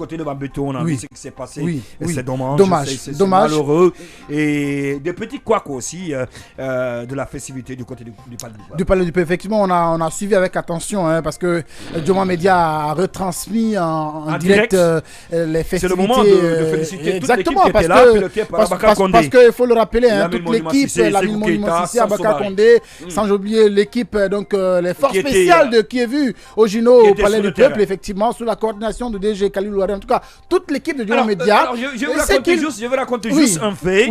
côté de Bambeto, on a vu ce qui s'est passé. C'est dommage. C'est malheureux. Et des petits couacs aussi de la festivité du côté du Palais du Peuple. Du Palais du Peuple, effectivement, on a suivi avec attention parce que Joma Media a retransmis en direct les festivités. C'est le moment de féliciter toute l'équipe qui était là, parce qu'il faut le rappeler, toute l'équipe, Lamine Monument Sissi, Abaka Condé, sans oublier l'équipe, donc les forces spéciales qui est vue au Gino, au Palais du Peuple, effectivement, sous la coordination de DG Khalil Ouare. En tout cas, toute l'équipe de Joma Media. Je vais raconter juste un fait.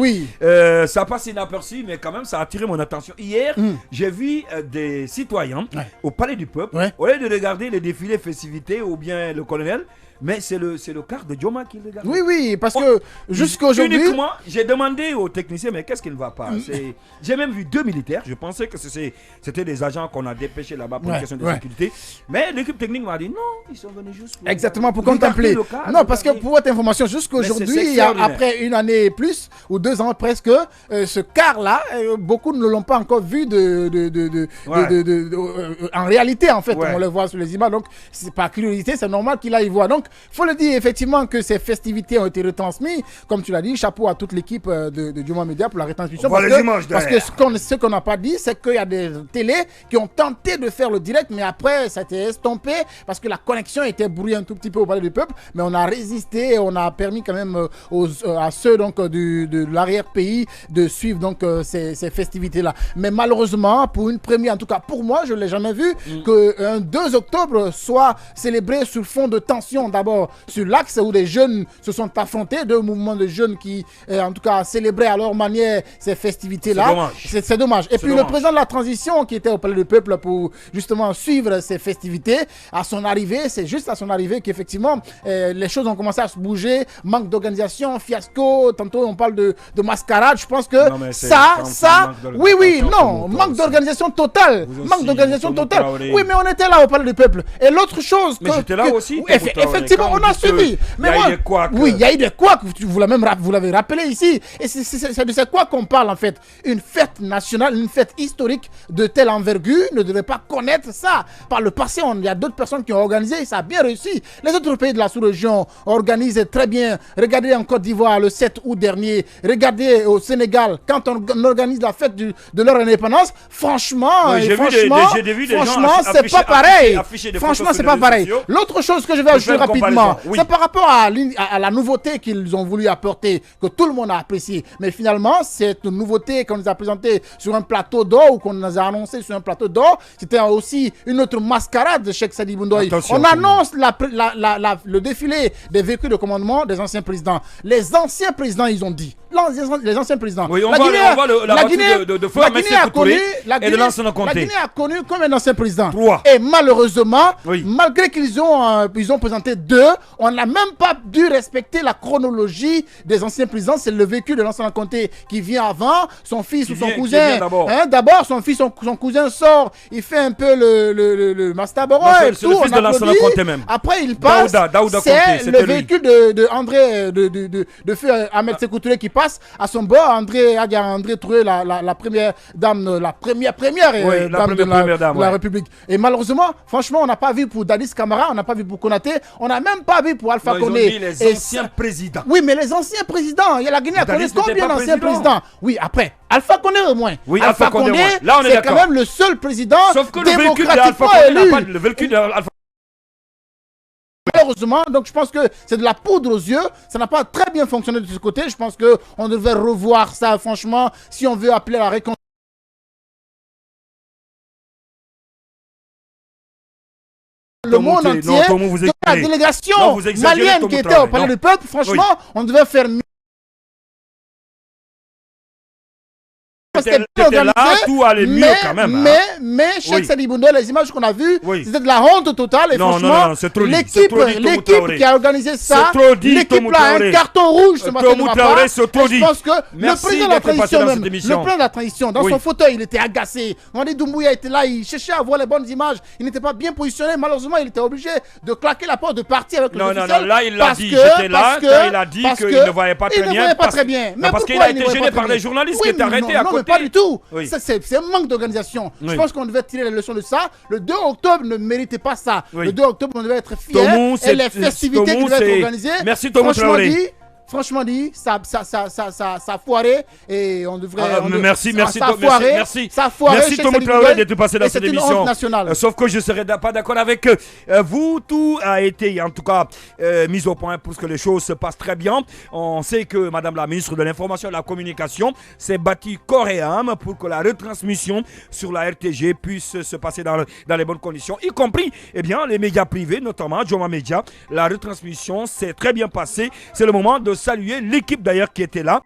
Ça passe inaperçu, mais quand même, ça a attiré mon attention. Hier, j'ai vu des citoyens au Palais du Peuple, au lieu de regarder les défilés festivités ou bien le colonel, mais c'est le quart de Joma qui regarde. Oui, parce que jusqu'aujourd'hui... Uniquement, j'ai demandé aux techniciens, mais qu'est-ce qui ne va pas? J'ai même vu 2 militaires. Je pensais que c'était des agents qu'on a dépêchés là-bas pour une question de sécurité. Mais l'équipe technique m'a dit non, ils sont venus juste pour... Exactement, pour contempler. Non, parce que pour votre information, jusqu'aujourd'hui, après une année et plus, ou 2 ans presque, ce quart-là, beaucoup ne l'ont pas encore vu en réalité, en fait. On le voit sur les images. Donc, c'est pas curiosité, c'est normal qu'il aille voir. Donc, il faut le dire effectivement que ces festivités ont été retransmises. Comme tu l'as dit, chapeau à toute l'équipe de Joma Media pour la retransmission. Parce que ce qu'on n'a pas dit, c'est qu'il y a des télés qui ont tenté de faire le direct, mais après, ça a été estompé parce que la connexion était brouillée un tout petit peu au Palais du Peuple. Mais on a résisté et on a permis quand même à ceux donc, de l'arrière-pays de suivre donc, ces festivités-là. Mais malheureusement, pour une première, en tout cas pour moi, je ne l'ai jamais vu, qu'un 2 octobre soit célébré sur fond de tension. D'abord sur l'axe où des jeunes se sont affrontés, 2 mouvements de jeunes qui, en tout cas, célébraient à leur manière ces festivités-là. C'est dommage. Et puis le président de la transition qui était au Palais du Peuple pour justement suivre ces festivités, à son arrivée, c'est juste à son arrivée qu'effectivement les choses ont commencé à se bouger. Manque d'organisation, fiasco, tantôt on parle de mascarade. Je pense que manque d'organisation totale. Manque d'organisation totale. Oui, mais on était là au Palais du Peuple. Et l'autre chose mais j'étais là aussi. Effectivement, on a suivi. Mais il y a eu des couacs. Oui, il y a eu des couacs. Vous l'avez rappelé ici. Et c'est de ces couacs qu'on parle en fait. Une fête nationale, une fête historique de telle envergure ne devrait pas connaître ça. Par le passé, il y a d'autres personnes qui ont organisé. Ça a bien réussi. Les autres pays de la sous-région organisent très bien. Regardez en Côte d'Ivoire le 7 août dernier. Regardez au Sénégal quand on organise la fête de leur indépendance. Franchement, c'est pas pareil. Franchement, c'est pas pareil. L'autre chose que je vais ajouter rapidement, c'est par rapport à la nouveauté qu'ils ont voulu apporter, que tout le monde a apprécié. Mais finalement, cette nouveauté qu'on nous a présentée sur un plateau d'or, ou qu'on nous a annoncé sur un plateau d'or, c'était aussi une autre mascarade de Cheikh Sadi Boundoy. On annonce le défilé des véhicules de commandement des anciens présidents. Les anciens présidents, ils ont dit. Les anciens présidents. Oui, on voit la Guinée de feu à Messier Coutouré et de l'ancien Conté. La Guinée a connu combien d'anciens présidents? 3. Et malheureusement, malgré qu'ils ont présenté 2, on n'a même pas dû respecter la chronologie des anciens présidents. C'est le véhicule de l'ancien Conté qui vient avant, son fils ou son cousin. D'abord, son fils, son cousin sort, il fait un peu le Mastaboro et tout. C'est le fils de l'ancien Conté même. Après, il passe. C'est le véhicule de André, de feu Ahmed Sékou Touré qui passe à son bord. André Touré, la première dame, la première dame de la République. Et malheureusement, franchement, on n'a pas vu pour Dadis Camara, on n'a pas vu pour Konaté, on n'a même pas vu pour Alpha Condé. Ils ont dit les anciens présidents. Oui, mais les anciens présidents, il y a la Guinée a connu combien d'anciens présidents? Oui, après, Alpha Condé au moins. Oui, Alpha Condé, c'est quand même le seul président démocratiquement élu. Le véhicule d'Alpha Malheureusement, donc je pense que c'est de la poudre aux yeux. Ça n'a pas très bien fonctionné de ce côté. Je pense qu'on devait revoir ça, franchement, si on veut appeler à la réconciliation. Le monde entier, la délégation malienne qui était au Palais du Peuple, franchement, on devait faire mieux. Là, tout allait mieux quand même. Mais Cheikh Sadi Boundoy, les images qu'on a vues, c'était de la honte totale. Et franchement, l'équipe qui a organisé ça, l'équipe là a un carton rouge ce matin de ma part. Je pense que le président de la transition même, le président de la transition, dans son fauteuil, il était agacé. Mandi Doumbouya était là, il cherchait à voir les bonnes images. Il n'était pas bien positionné. Malheureusement, il était obligé de claquer la porte, de partir avec le officiel. Non, là, il l'a dit. J'étais là, il a dit qu'il ne voyait pas très bien. Il ne voyait pas très bien. Parce qu'il a été gêné par les journalistes qui étaient arrêtés à côté. pas du tout. C'est un manque d'organisation. Je pense qu'on devait tirer les leçons de ça. Le 2 octobre ne méritait pas ça. Le 2 octobre, on devait être fiers. Et les festivités qui devaient être organisées. Merci Thomas Traoré. Franchement dit, ça a foiré et on devrait. Merci Thomas Traoré d'être passé dans cette émission. Sauf que je ne serais pas d'accord avec vous. Tout a été en tout cas mis au point pour que les choses se passent très bien. On sait que Madame la ministre de l'Information et de la Communication s'est battue corps et âme pour que la retransmission sur la RTG puisse se passer dans les bonnes conditions, y compris les médias privés, notamment Joma Media. La retransmission s'est très bien passée. C'est le moment de saluer l'équipe d'ailleurs qui était là.